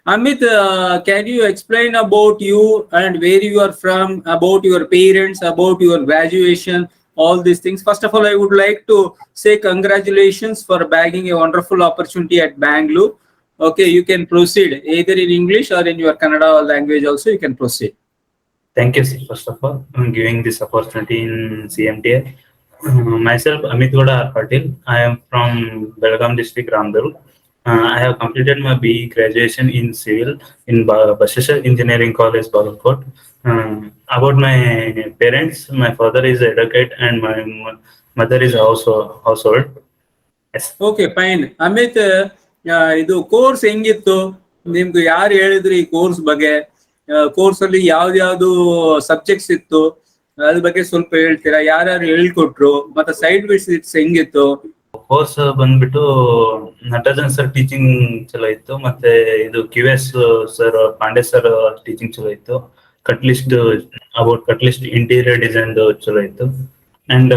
Amit, can you explain about you and where you are from, about your parents, about your graduation, all these things? First of all, I would like to say congratulations for bagging a wonderful opportunity at Bangalore. Okay, you can proceed either in English or in your Kannada language also, you can proceed. Thank you, first of all, giving this opportunity in CMTI. Myself, Amith Gowda Patil. I am from Belgaum district, Ramdurg. I have completed my BE graduation in civil in Basveshwar Engineering College, Balakot. About my parents, my father is advocate and my mother is household. Yes. Okay fine. Amit, ಇದು course ಹೆಂಗಿತ್ತು ನಿಮ್ದು? ಯಾರು ಹೇಳಿದ್ರು ಈ course ಬಗ್ಗೆ? Course ಅಲ್ಲಿ ಯಾವ್ದು subjects ಇತ್ತು, ಅದ್ರ ಬಗ್ಗೆ ಸ್ವಲ್ಪ ಹೇಳ್ತೀರಾ? ಯಾರ್ಯಾರು ಹೇಳ್ಕೊಟ್ರು, ಮತ್ತೆ ಸೈಡ್ ವಿಸಿಟ್ಸ್ ಹೆಂಗಿತ್ತು? ಕೋರ್ಸ್ ಬಂದ್ಬಿಟ್ಟು ನಟರಾಜನ್ ಸರ್ ಟೀಚಿಂಗ್ ಚಲೋ ಇತ್ತು, ಮತ್ತೆ ಇದು QS sir Pandey sir teaching ಚಲೋ ಇತ್ತು. Cutlist about cutlist interior design ಚಲೋ ಇತ್ತು. And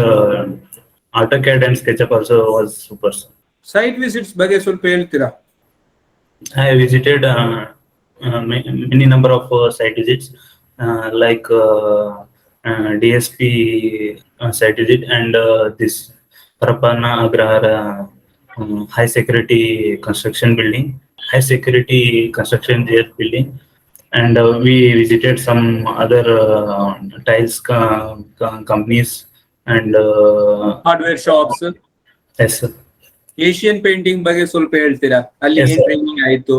AutoCAD and SketchUp also was super. Site visits ಬಗ್ಗೆ ಸ್ವಲ್ಪ ಹೇಳ್ತೀರಾ? I visited many number of site visits like DSP site visit and this Parapana Agrahara high security construction building, building, and we visited some other tiles companies and hardware shops. yes sir. Asian painting ಬಗ್ಗೆ ಸ್ವಲ್ಪ ಹೇಳ್ತೀರಾ? ಅಲ್ಲಿ Yes, ಏನ್ sir. Training ಆಯ್ತು?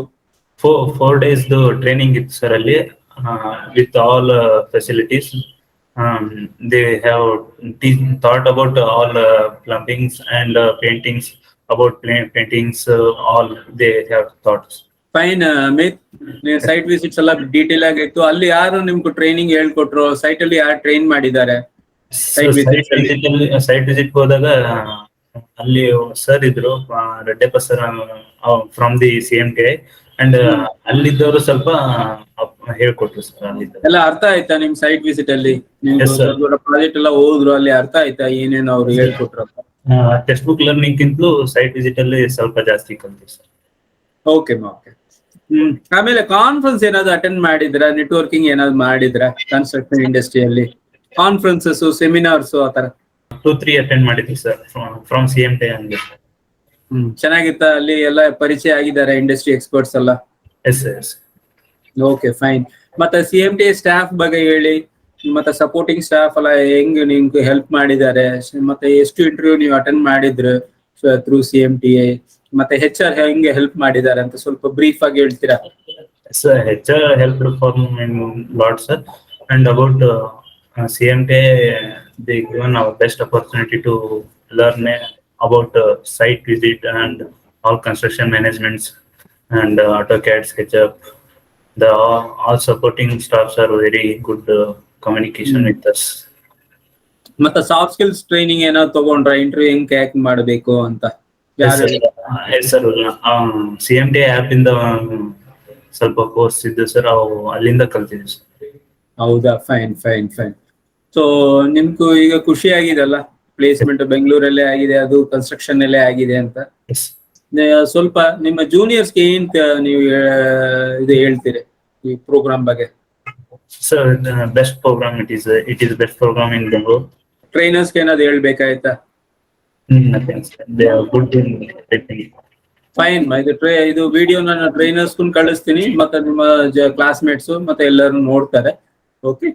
4 days training ಇತ್ತು sir ಅಲ್ಲಿ, with all facilities. They have thought about all plumbings and paintings, about paintings, all they have thought. Fine. Amit, ನೀವು site visits ಎಲ್ಲ ಡೀಟೇಲ್ ಆಗಿತ್ತು. ಅಲ್ಲಿ ಯಾರು ನಿಮ್ಗೆ ಟ್ರೈನಿಂಗ್ ಹೇಳ್ಕೊಟ್ರು? ಸೈಟ್ ಅಲ್ಲಿ ಯಾರು ಟ್ರೈನ್ ಮಾಡಿದ್ದಾರೆ? ಸೈಟ್ ವಿಸಿಟ್ ಹೋದಾಗ ಅಲ್ಲಿ ಸರ್ ಇದ್ರು, Reddappa sir from the CMTI, and ಅಲ್ಲಿದ್ದವರು ಸ್ವಲ್ಪ ಹೇಳ್ಕೊಟ್ರು ಸರ್. ಅಲ್ಲಿದ್ದ ಎಲ್ಲ ಅರ್ಥ ಆಯ್ತಾ ನಿಮ್ ಸೈಟ್ ವಿಸಿಟ್ ಅಲ್ಲಿ? Yes, sir. ಪ್ರಾಜೆಕ್ಟ್ ಎಲ್ಲ ಹೋದ್ರು, ಅಲ್ಲಿ ಅರ್ಥ ಆಯ್ತಾ ಏನೇನು ಅವ್ರು ಹೇಳ್ಕೊಟ್ರು? ಟೆಕ್ಸ್ಟ್ ಬುಕ್ ಲರ್ನಿಂಗ್ ಗಿಂತಲೂ ಸೈಟ್ ವಿಸಿಟ್ ಅಲ್ಲಿ ಸ್ವಲ್ಪ ಜಾಸ್ತಿ ಕಲ್ತೀವಿ ಸರ್. ಓಕೆ. ಆಮೇಲೆ ಕಾನ್ಫರೆನ್ಸ್ ಏನಾದ್ರು ಅಟೆಂಡ್ ಮಾಡಿದ್ರ? ನೆಟ್ವರ್ಕಿಂಗ್ ಏನಾದ್ರು ಮಾಡಿದ್ರ ಕನ್ಸ್ಟ್ರಕ್ಷನ್ ಇಂಡಸ್ಟ್ರಿಯಲ್ಲಿ? ಕಾನ್ಫರೆನ್ಸಸ್, ಸೆಮಿನಾರ್ಸ್ ಆತರ 2-3 ಅಟೆಂಡ್ ಮಾಡಿದ್ವಿ ಸರ್ ಫ್ರಮ್ CMTI ಹಂಗೆ. ಚೆನ್ನಾಗಿತ್ತ? ಅಲ್ಲಿ ಎಲ್ಲ ಪರಿಚಯ ಆಗಿದ್ದಾರೆ ಇಂಡಸ್ಟ್ರಿ ಎಕ್ಸ್ಪರ್ಟ್ಸ್ ಎಲ್ಲ? Yes yes. Okay fine. ಮತ್ತೆ CMTI ಸ್ಟಾಫ್ ಬಗ್ಗೆ ಹೇಳಿ, ಮತ್ತೆ ಸಪೋರ್ಟಿಂಗ್ ಸ್ಟಾಫ್ ಎಲ್ಲ ಹೆಂಗ್ ನಿಮ್ಗೆ ಹೆಲ್ಪ್ ಮಾಡಿದ್ದಾರೆ? ಮತ್ತೆ ಎಷ್ಟು ಇಂಟರ್ವ್ಯೂ ನೀವು ಅಟೆಂಡ್ ಮಾಡಿದ್ರು ಥ್ರೂ CMTI? ಮತ್ತೆ HR ಹೆಂಗೆ ಹೆಲ್ಪ್ ಮಾಡಿದ್ದಾರೆ ಅಂತ ಸ್ವಲ್ಪ ಬ್ರೀಫ್ ಆಗಿ ಹೇಳ್ತೀರಾ? Sir, HR helped for me in lot, sir. And about CMTI, they given our best opportunity to learn about site visit and all construction managements and AutoCAD, SketchUp. The all supporting staffs are very good communication with us. ಮತ್ತೆ soft skills training ಏನಾದ್ರು ತಗೊಂಡ್ರ? Interview ಹೆಂಗ್ ಕ್ಯಾಕ್ ಮಾಡಬೇಕು ಅಂತ? Yes, sir. CMTI app ಇಂದ ಸ್ವಲ್ಪ course ಇದ್ದು sir, ಅಲ್ಲಿಂದ ಕಲ್ತಿದ್ವಿ ಸರ್. ಹೌದಾ? ಫೈನ್. ಸೊ ನಿಮ್ಗೂ ಈಗ ಖುಷಿ ಆಗಿದೆಲ್ಲ? ಪ್ಲೇಸ್ಮೆಂಟ್ ಬೆಂಗಳೂರಲ್ಲೇ ಆಗಿದೆ, ಅದು ಕನ್ಸ್ಟ್ರಕ್ಷನ್ ಅಲ್ಲೇ ಆಗಿದೆ ಅಂತ. ಸ್ವಲ್ಪ ನಿಮ್ಮ ಜೂನಿಯರ್ಸ್ಗೆ ಏನ್ ನೀವು ಇದು ಹೇಳ್ತೀರಿ ಈ ಪ್ರೋಗ್ರಾಮ್ ಬಗ್ಗೆ? Sir, best program it is best program in Bengaluru. ಟ್ರೈನರ್ಸ್ಗೆ ಏನಾದ್ರು ಹೇಳ್ಬೇಕಾಯ್ತಾ? ಫೈನ್. ಇದು ವಿಡಿಯೋ ನಾನು ಟ್ರೈನರ್ಸ್ ಕಳಿಸ್ತೀನಿ, ಮತ್ತೆ ನಿಮ್ಮ ಕ್ಲಾಸ್ಮೇಟ್ಸ್ ಮತ್ತೆ ಎಲ್ಲರೂ ನೋಡ್ತಾರೆ. Okay,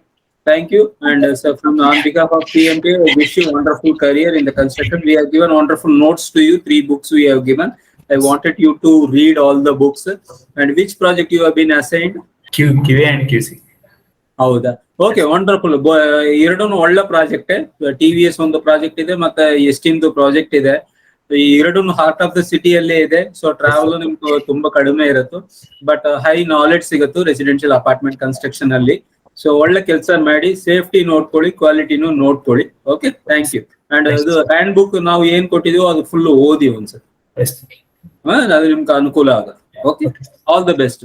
thank you. And from on behalf of CMTI, I wish you wonderful career in the construction. We have given wonderful notes to you. 3 books we have given. I wanted you to read all the books. And which project you have been assigned? QA and QC. ಹೌದಾ? Okay, wonderful. ಎರಡೂ ಒಳ್ಳೆ project. TVS ಒಂದು project ಇದೆ, ಮತ್ತೆ ಎಸ್ಟಿಂದು project ಇದೆ. ಈ ಎರಡೂ heart of the ಸಿಟಿಯಲ್ಲೇ ಇದೆ. ಸೊ ಟ್ರಾವೆಲ್ ನಿಮ್ಗೆ ತುಂಬಾ ಕಡಿಮೆ ಇರುತ್ತೆ, ಬಟ್ ಹೈ ನಾಲೆಡ್ಜ್ ಸಿಗುತ್ತೆ ರೆಸಿಡೆನ್ಷಿಯಲ್ ಅಪಾರ್ಟ್ಮೆಂಟ್ ಕನ್ಸ್ಟ್ರಕ್ಷನ್ ಅಲ್ಲಿ. ಸೊ ಒಳ್ಳೆ ಕೆಲಸ ಮಾಡಿ, ಸೇಫ್ಟಿ ನೋಡ್ಕೊಳ್ಳಿ, ಕ್ವಾಲಿಟಿನೂ ನೋಡ್ಕೊಳ್ಳಿ. Okay, thank you. ಅಂಡ್ ಇದು ಹ್ಯಾಂಡ್ ಬುಕ್ ನಾವು ಏನ್ ಕೊಟ್ಟಿದೀವೋ ಅದು ಫುಲ್ ಓದಿ ಒಂದ್ಸತಿ, ಅದು ನಿಮ್ಗೆ ಅನುಕೂಲ ಆಗುತ್ತೆ. Okay, all the best.